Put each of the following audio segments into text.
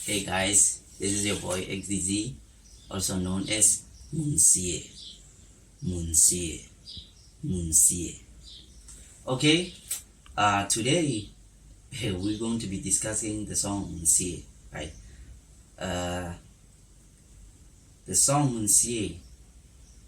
Hey guys, this is your boy XDZ, also known as Monsieur. Monsieur. Monsieur. Okay, today we're going to be discussing the song Monsieur, right? The song Monsieur,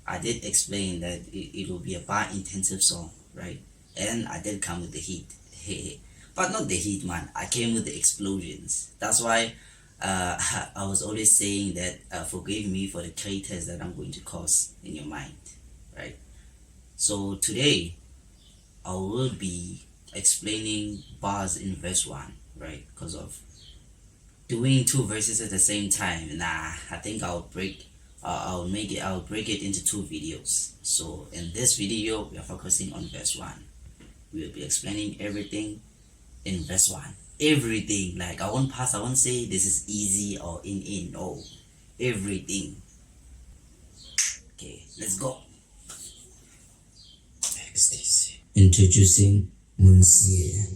I did explain that it will be a bar intensive song, right? And I did come with the heat. But not the heat, man. I came with the explosions. That's why I was always saying that forgive me for the craters that I'm going to cause in your mind, right? So today I will be explaining bars in verse 1, right? Because of doing two verses at the same time. Nah, I think I'll break it into two videos. So in this video we are focusing on verse 1. We will be explaining everything in verse 1. Everything. Like I won't say this is easy or in. No. Everything. Okay, let's go. Introducing Monsieur.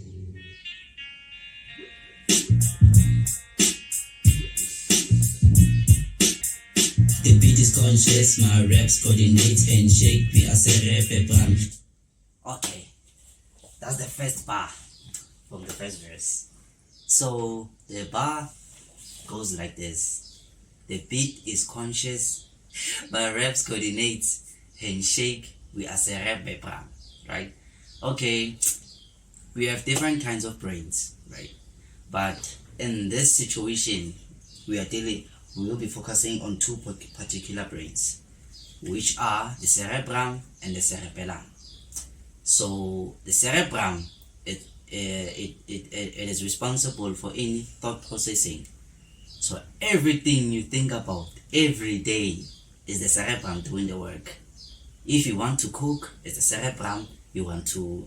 The beat is conscious, my raps coordinate and shake. We are rap. Okay, that's the first bar from the first verse. So the bar goes like this. The beat is conscious, my raps coordinate and shake. We are rap, right? Okay, we have different kinds of brains, right? But in this situation, we will be focusing on two particular brains, which are the cerebrum and the cerebellum. So the cerebrum, it is responsible for any thought processing. So everything you think about every day is the cerebrum doing the work. If you want to cook, it's the cerebrum. You want to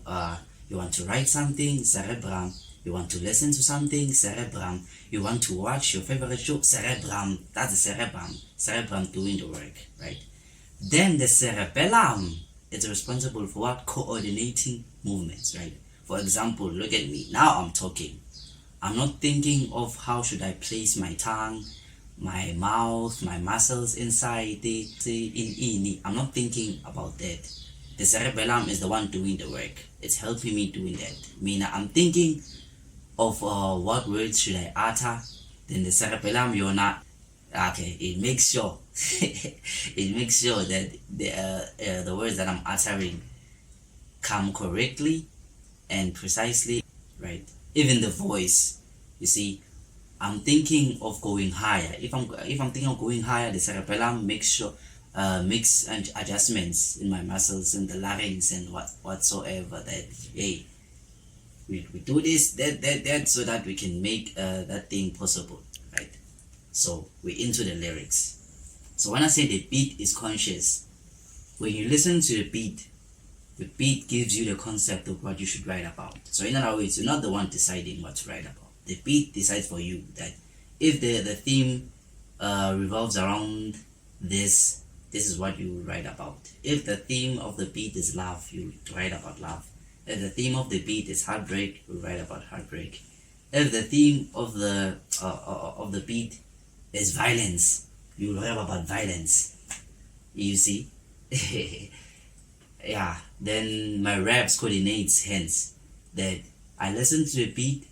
write something, cerebrum. You want to listen to something, cerebrum. You want to watch your favorite show, cerebrum. That's the cerebrum doing the work, right? Then the cerebellum is responsible for what? Coordinating movements, right? For example, look at me. Now I'm talking. I'm not thinking of how should I place my tongue, my mouth, my muscles inside I'm not thinking about that. The cerebellum is the one doing the work. It's helping me doing that. Meaning I'm thinking of what words should I utter. Then the cerebellum, you're not okay. It makes sure that the words that I'm uttering come correctly and precisely, right? Even the voice, you see, I'm thinking of going higher. If I'm thinking of going higher, the cerebellum makes adjustments in my muscles and the larynx and whatsoever that hey, we do this that so that we can make that thing possible, right? So we're into the lyrics. So when I say the beat is conscious, when you listen to the beat gives you the concept of what you should write about. So in other words, you're not the one deciding what to write about. The beat decides for you that if the theme revolves around this is what you write about. If the theme of the beat is love, you write about love. If the theme of the beat is heartbreak, you write about heartbreak. If the theme of the beat is violence, you write about violence. You see? Yeah, then my raps coordinates, hence that I listen to the beat,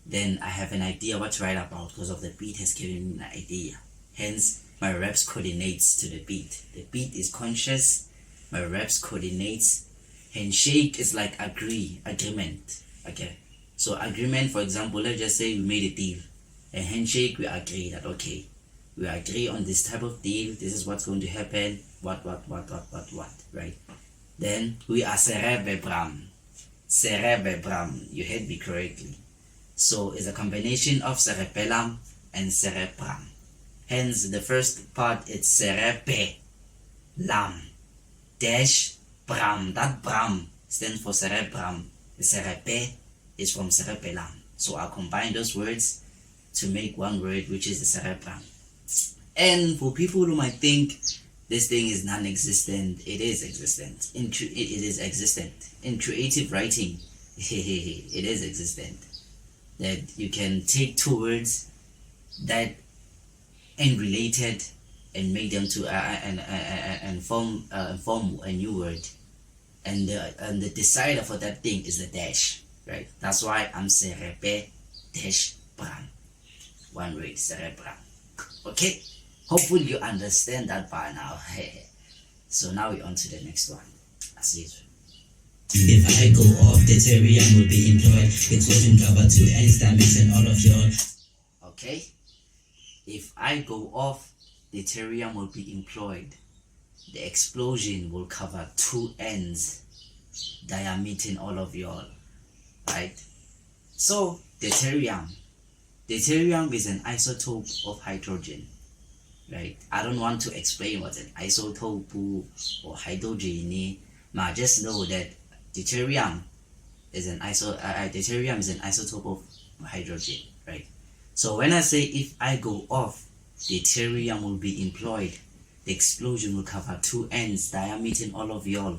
then I have an idea what to write about because of the beat has given me an idea. Hence my raps coordinates to the beat. The beat is conscious, my raps coordinates. Handshake is like agreement. Okay, so agreement, for example, let's just say we made a deal. A handshake, we agree that okay, we agree on this type of deal, this is what's going to happen, what, right? Then we are cerebrum, you heard me correctly. So it's a combination of cerebellum and cerebrum. Hence the first part is cerebellum dash bram. That bram stands for cerebrum. The cerebe is from cerebellum. So I combine those words to make one word, which is the cerebrum. And for people who might think this thing is non-existent, it is existent. It is existent. In creative writing, it is existent. That you can take two words that ain't related and make them to and form a new word, and the decider for that thing is the dash, right? That's why I'm serepe dash brand. One word, cerebral. Okay, hopefully you understand that by now. So now we're on to the next one. I see it. If I go off, the Ethereum will be employed. Explosion cover 2 ends, damage and all of your. Okay, if I go off, the Ethereum will be employed. The explosion will cover 2 ends, diameter all of y'all, right? So the Ethereum is an isotope of hydrogen, right? I don't want to explain what an isotope or hydrogen, but just know that deuterium is an isotope of hydrogen, right? So when I say if I go off, the deuterium will be employed. The explosion will cover 2 ends, diameter all of y'all.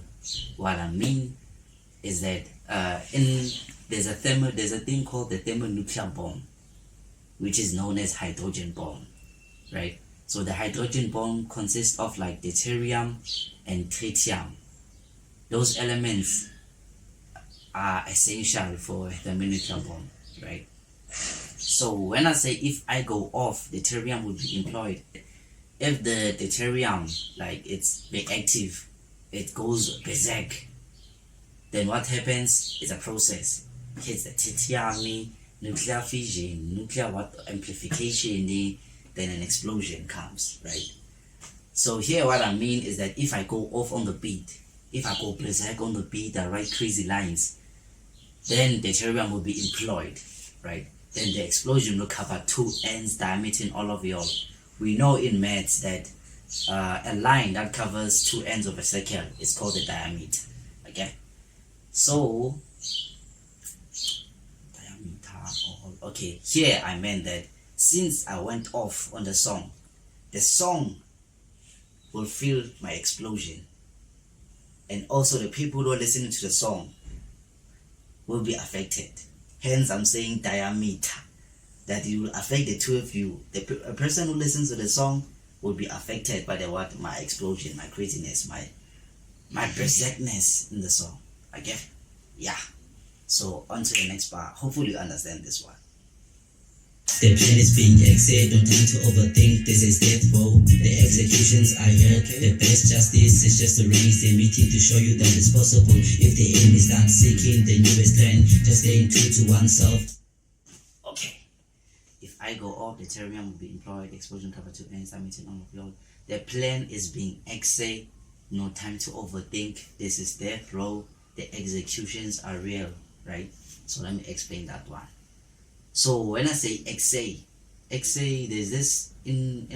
What I mean is that there's a thing called the thermonuclear bomb, which is known as hydrogen bomb, right? So the hydrogen bomb consists of like deuterium and tritium. Those elements are essential for the thermonuclear bomb, right? So when I say if I go off, the deuterium will be employed. If the deuterium, like it's reactive, it goes berserk, then what happens is a process. It hits the tritium, nuclear fission, nuclear amplification, then an explosion comes, right? So here what I mean is that if I go off on the beat, if I go berserk on the beat, I write crazy lines, then the deuterium will be employed, right? Then the explosion will cover 2 ends, diameter all of y'all. We know in maths that a line that covers 2 ends of a circle is called the diameter. Okay, so okay, here I meant that since I went off on the song will feel my explosion, and also the people who are listening to the song will be affected. Hence I'm saying diameter, that it will affect the two of you. A person who listens to the song will be affected by my explosion, my craziness, my berserkness in the song. Okay, yeah. So on to the next part. Hopefully you understand this one. The plan is being exit, no time to overthink, this is death row. The executions I heard, the best justice is just to raise the meeting to show you that it's possible. If the aim is not seeking the newest trend, just staying true to oneself. Okay, if I go off, the deuterium will be employed, explosion cover 2 ends, I'm meeting all of y'all. The plan is being exit, no time to overthink, this is death row. The executions are real, right? So let me explain that one. So when I say XA, there's this in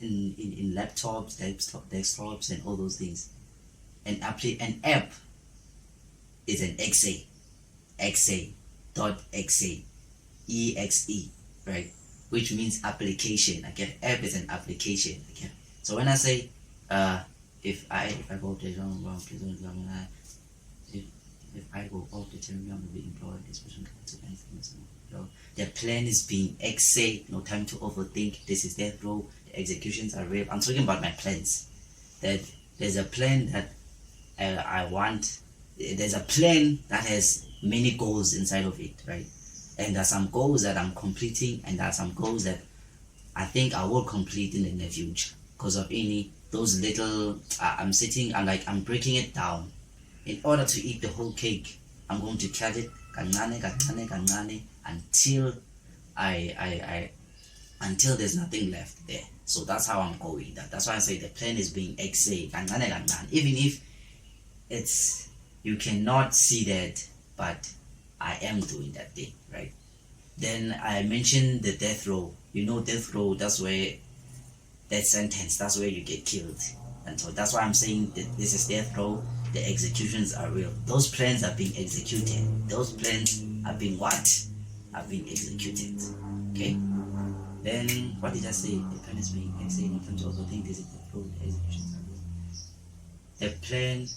laptops, desktops, and all those things. An app is an exe, right? Which means application. Again, app is an application. Okay. So when I say if I go to if I go off, the deuterium will be employed, especially the plan is being exit, no time to overthink, this is death row, the executions are real. I'm talking about my plans. That there's a plan that I want, there's a plan that has many goals inside of it, right? And there's some goals that I'm completing, and there are some goals that I think I will complete in the near future because of those little I'm breaking it down. In order to eat the whole cake, I'm going to cut it kancane until there's nothing left there. So that's how I'm going. That's why I say the plan is being exit kancane. Even if you cannot see that, but I am doing that thing, right? Then I mentioned the death row. You know, death row, that's where that sentence, that's where you get killed. And so that's why I'm saying that this is death row. The executions are real. Those plans are being executed. Those plans are being what? Are being executed. Okay? Then, what did I say? The plan is being executed. In terms of the thing, this is the flow. The executions are real. The plan,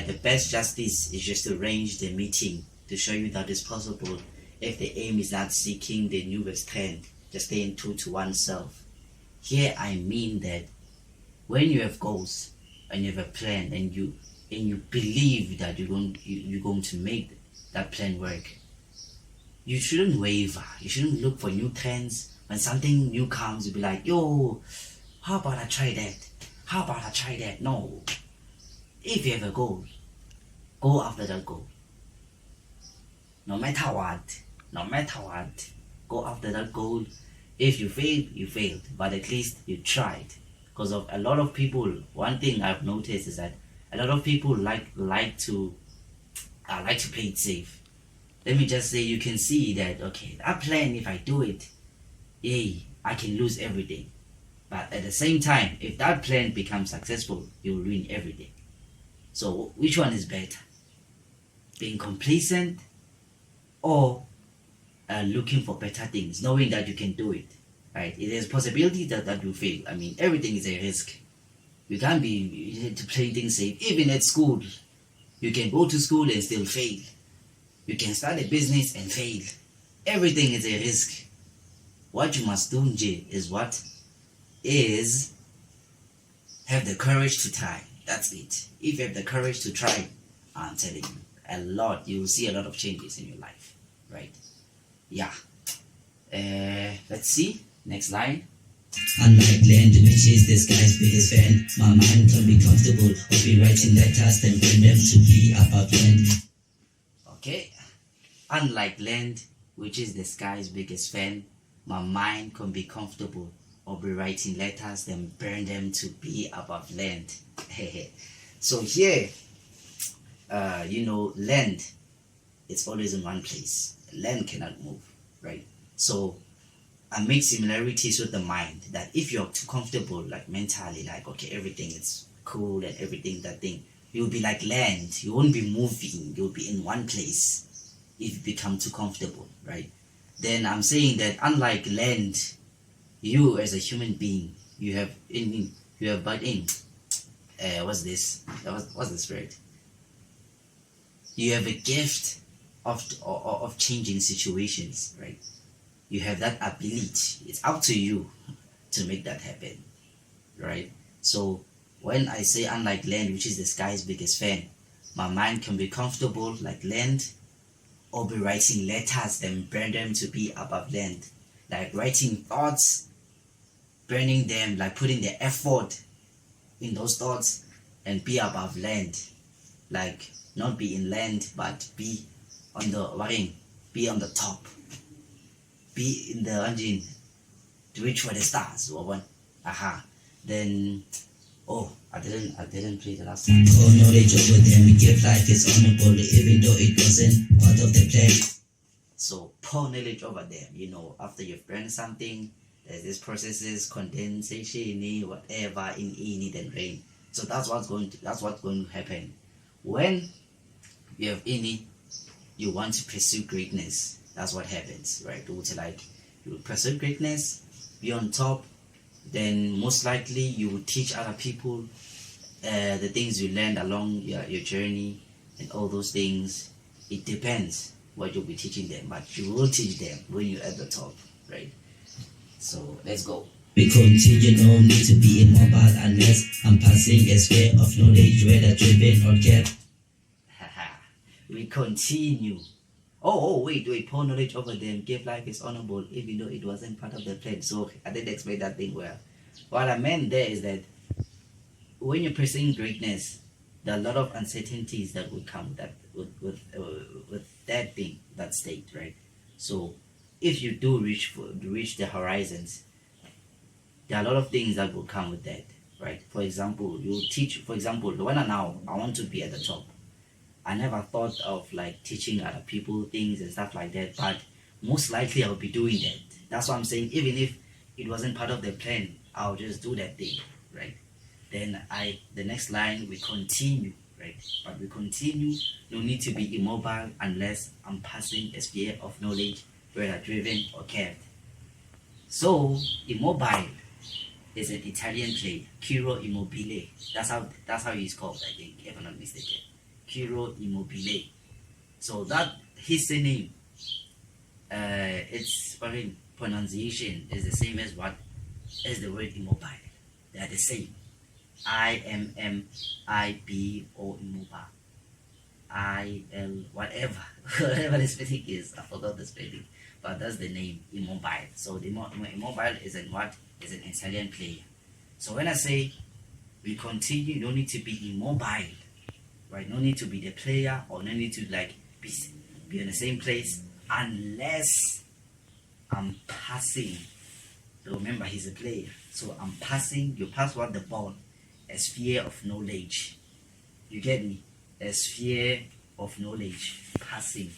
the best justice is just to arrange the meeting to show you that it's possible if the aim is not seeking the newest trend, just staying true to oneself. Here I mean that when you have goals and you have a plan and you believe that you're going to make that plan work, you shouldn't waver. You shouldn't look for new trends. When something new comes, you'll be like, yo, how about I try that? How about I try that? No. If you have a goal, go after that goal. No matter what, go after that goal. If you fail, you failed, but at least you tried. Because of a lot of people, one thing I've noticed is that a lot of people like to play it safe. Let me just say, you can see that, okay, that plan, if I do it, yay, I can lose everything. But at the same time, if that plan becomes successful, you'll win everything. So which one is better? Being complacent or looking for better things, knowing that you can do it, right? It is possibility that you fail. I mean, everything is a risk. You can't be to play things safe. Even at school, you can go to school and still fail. You can start a business and fail. Everything is a risk. What you must do, Nje, is have the courage to try. That's it. If you have the courage to try, I'm telling you, you will see a lot of changes in your life, right? Yeah. Let's see. Next line. Unlike land, which is this guy's biggest fan, my mind can be comfortable of be writing letters and bring them to be above land. Okay. Unlike land, which is the sky's biggest fan, my mind can be comfortable of be writing letters then burn them to be above land. So here, land, it's always in one place. Land cannot move, right? So I make similarities with the mind, that if you're too comfortable, like mentally, like, okay, everything is cool and everything, that thing, you'll be like land. You won't be moving. You'll be in one place if you become too comfortable, right? Then I'm saying that unlike land, you as a human being, what's this? What's this word? You have a gift of changing situations, right? You have that ability. It's up to you to make that happen, right? So when I say unlike land, which is the sky's biggest fan, my mind can be comfortable like land, or be writing letters and burn them to be above land. Like writing thoughts, burning them, like putting the effort in those thoughts and be above land. Like not be in land, but be on the top. Be in the engine to reach for the stars. Then I didn't play the last time. All knowledge over them, we give life is honorable, even though it wasn't part of the plan. So pour knowledge over them. After you've burned something, there's these processes, condensation, whatever, in ini then rain. So that's what's going to happen. When you have ini, you want to pursue greatness. That's what happens, right? You pursue greatness, be on top, then most likely you will teach other people the things you learned along your journey and all those things. It depends what you'll be teaching them, but you will teach them when you're at the top, right? So let's go. We continue, no need to be immobile unless I'm passing a sphere of knowledge, whether driven or kept. We continue. Wait, pour knowledge over them, give life is honorable, even though it wasn't part of the plan. So I didn't explain that thing well. What I meant there is that when you're pursuing greatness, there are a lot of uncertainties that will come with that thing, that state, right? So if you do reach the horizons, there are a lot of things that will come with that, right? For example, when I want to be at the top. I never thought of like teaching other people things and stuff like that, but most likely I'll be doing that. That's what I'm saying. Even if it wasn't part of the plan, I'll just do that thing, right? Then the next line, we continue, right? But we continue, no need to be immobile unless I'm passing a sphere of knowledge, whether driven or kept. So immobile is an Italian play, Ciro Immobile. That's how he's called, I think, if I'm not mistaken. Ciro Immobile. So that his name, it's pronunciation is the same as what? As the word immobile. They are the same. I-M-M-I-B-O immobile. I-L whatever. Whatever the spelling is. I forgot the spelling. But that's the name, immobile. So the immobile is an what? Is an Italian player. So when I say we continue, no need to be immobile. Right? No need to be the player, or no need to like be in the same place unless I'm passing. So remember, he's a player. So I'm passing. You pass what? The ball. A sphere of knowledge. You get me? A sphere of knowledge. Passing.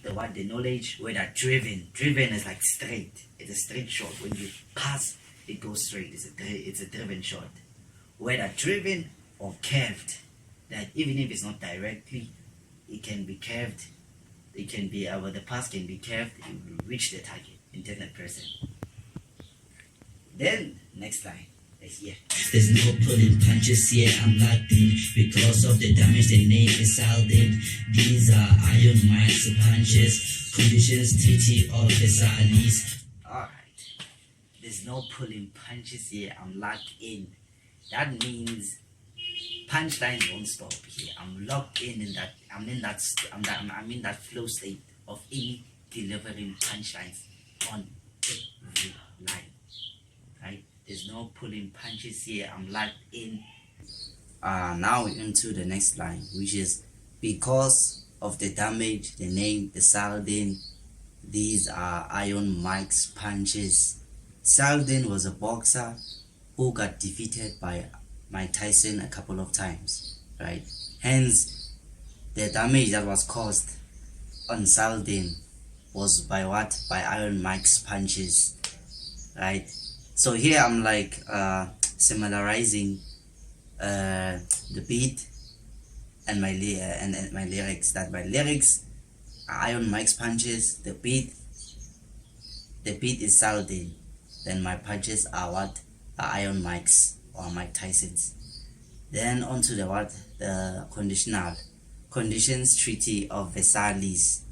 The what? The knowledge. Where that driven. Driven is like straight. It's a straight shot. When you pass, it goes straight. It's a driven shot. Where that driven or curved. That even if it's not directly, it can be curved. It can be the pass can be curved. It will reach the target. Intended person. Then next line is here. There's no pulling punches here, I'm locked in. Because of the damage, the name is Alden. These are iron mics, punches, conditions, TT officer Alice. Alright. There's no pulling punches here, I'm locked in. That means punchlines won't stop here. I'm locked in that. I'm in that flow state of any delivering punchlines on every line. Right? There's no pulling punches here. I'm locked in. Now we're into the next line, which is because of the damage, the name, the Salden. These are iron Mike's punches. Salden was a boxer who got defeated by Mike Tyson a couple of times, right? Hence, the damage that was caused on Salden was by what? By Iron Mike's punches, right? So here I'm like similarizing the beat and my lyrics. That my lyrics are Iron Mike's punches. The beat is Salden. Then my punches are what? Are Iron Mike's or Mike Tyson's. Then onto the what? The conditions treaty of Versailles.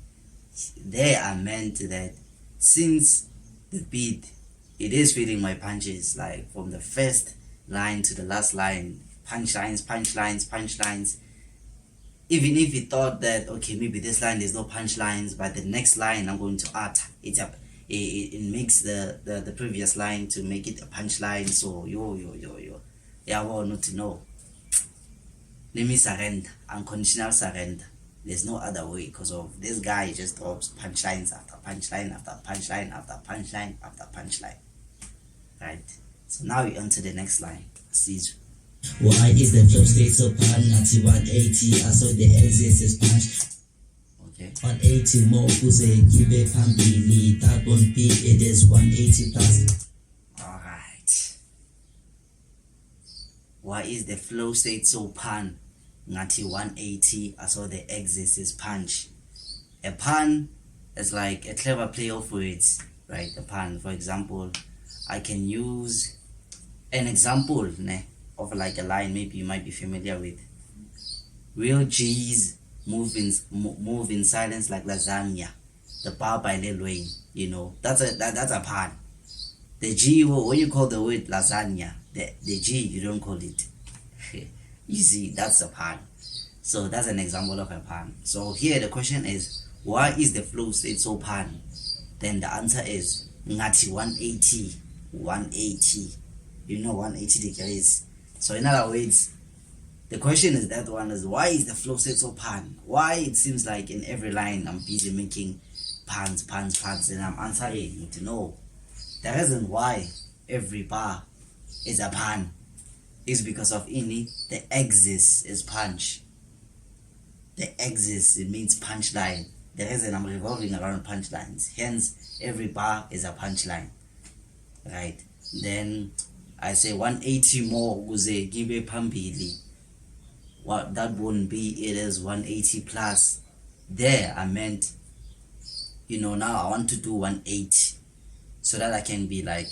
They are meant that since the beat, it is feeling my punches, like from the first line to the last line, punchlines. Even if you thought that okay, maybe this line there's no punchlines, but the next line I'm going to add it up. It makes the previous line to make it a punchline. So yo, yeah, well, not to know. Let me surrender, unconditional surrender. There's no other way, because of this guy just drops punchlines after punchline after punchline after punchline after punchline. Right. So now we on to the next line. Caesar. Why is the flow state so pan? Not 180, I saw the exit is punch. Okay. 180 more kuze kibe pambili. That won't be, it is 180 plus. Alright. Why is the flow state so pan? Ngati 180, I saw the exit is punch. A pun is like a clever play of words, right? A pun, for example, I can use an example of like a line maybe you might be familiar with. Real G's move in silence like lasagna. The bar by Lil Wayne, you know, that's a pun. The G, when you call the word lasagna, the G you don't call it. You see, that's a pun. So that's an example of a pun. So here the question is, why is the flow state so pun? Then the answer is ngati 180. You know, 180 degrees. So in other words, the question is that one is, why is the flow state so pun? Why it seems like in every line I'm busy making puns, and I'm answering to know. The reason why every bar is a pun is because of the axis is punch. The axis, it means punchline. The reason I'm revolving around punchlines. Hence, every bar is a punchline. Right? Then I say 180 more kuze kibe phambili. What that wouldn't be, it is 180 plus. There I meant, now I want to do 180 so that I can be like,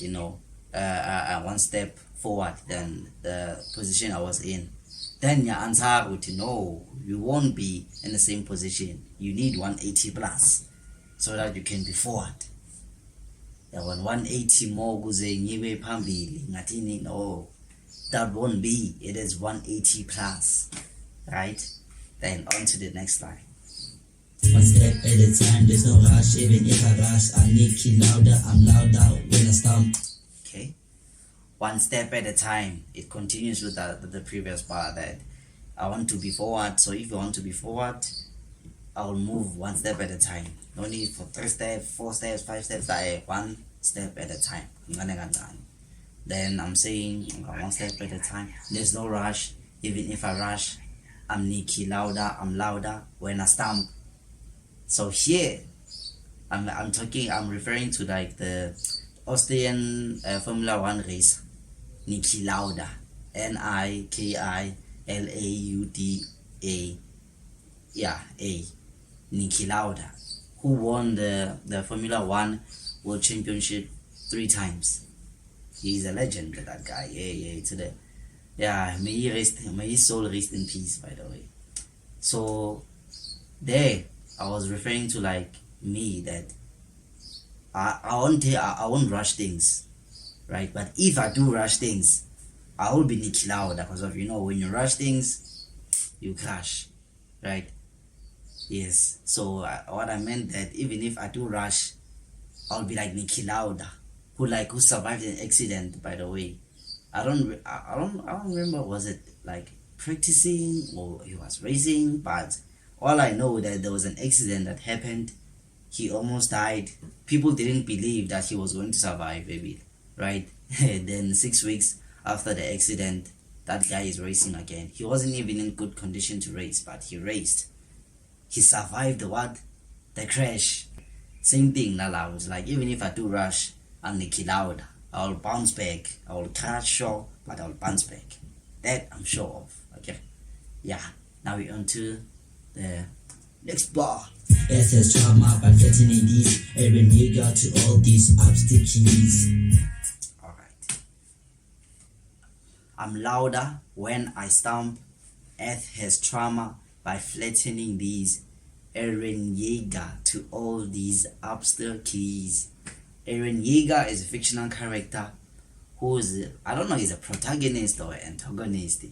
one step forward than the position I was in. Then your answer would no, you won't be in the same position. You need 180 plus so that you can be forward. When 180 more kuze ngibe phambili ngathini, no, that won't be. It is 180 plus, right? Then on to the next line. One step at a time, there's no rush. Even if I rush, I need to louder. I'm louder when I stomp. Okay, one step at a time. It continues with the previous part that I want to be forward. So if you want to be forward, I will move one step at a time. No need for 3 steps, 4 steps, 5 steps. One step at a time. Then I'm saying one step at a time. There's no rush. Even if I rush, I'm Nikki louder. I'm louder when I stomp. So here, I'm referring to like the Austrian Formula 1 race, Niki Lauda, Nikilauda, yeah, Niki Lauda, who won the Formula 1 World Championship 3 times. He's a legend, that guy. Yeah, today. Yeah, may his soul rest in peace, by the way. So there, I was referring to like me, that I won't rush things, right? But if I do rush things, I will be Niki Lauda, because of, when you rush things, you crash, right? Yes. So what I meant that even if I do rush, I'll be like Niki Lauda, who survived an accident, by the way. I don't remember, was it like practicing or he was racing, but all I know that there was an accident that happened. He almost died. People didn't believe that he was going to survive, baby, right? Then 6 weeks after the accident, that guy is racing again. He wasn't even in good condition to race, but he raced. He survived the crash. Same thing, Nala. I was like, even if I do rush, I'm Niki Lauda. I'll bounce back. I will crash, sure, but I'll bounce back. That I'm sure of. Okay. Yeah. Now we're on to the next bar. SS trauma by flattening these. Every nigga to all these obstacles. Alright. I'm louder when I stomp. Earth has trauma by flattening these. Eren Yeager to all these obstacles. Eren Yeager is a fictional character who is, I don't know, he's a protagonist or antagonist.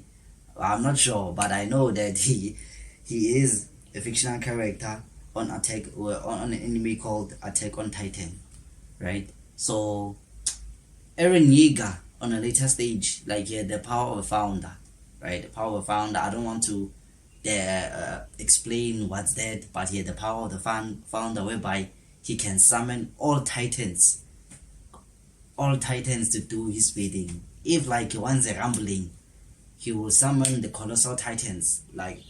I'm not sure, but I know that he is a fictional character on an anime called Attack on Titan, right? So Eren Yeager on a later stage, like the power of a founder, right? The power of a founder. I don't want to explain what's that, but the power of the founder, whereby he can summon all titans to do his bidding. If like he wants a rumbling, he will summon the colossal titans, like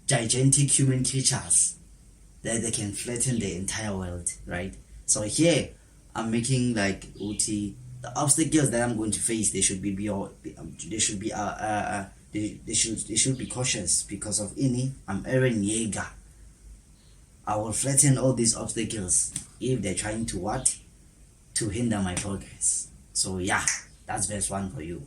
gigantic human creatures that they can flatten the entire world, right? So here I'm making like the obstacles that I'm going to face. They should be cautious, because of I'm Eren Yeager. I will flatten all these obstacles if they're trying to hinder my progress. So yeah, that's verse 1 for you.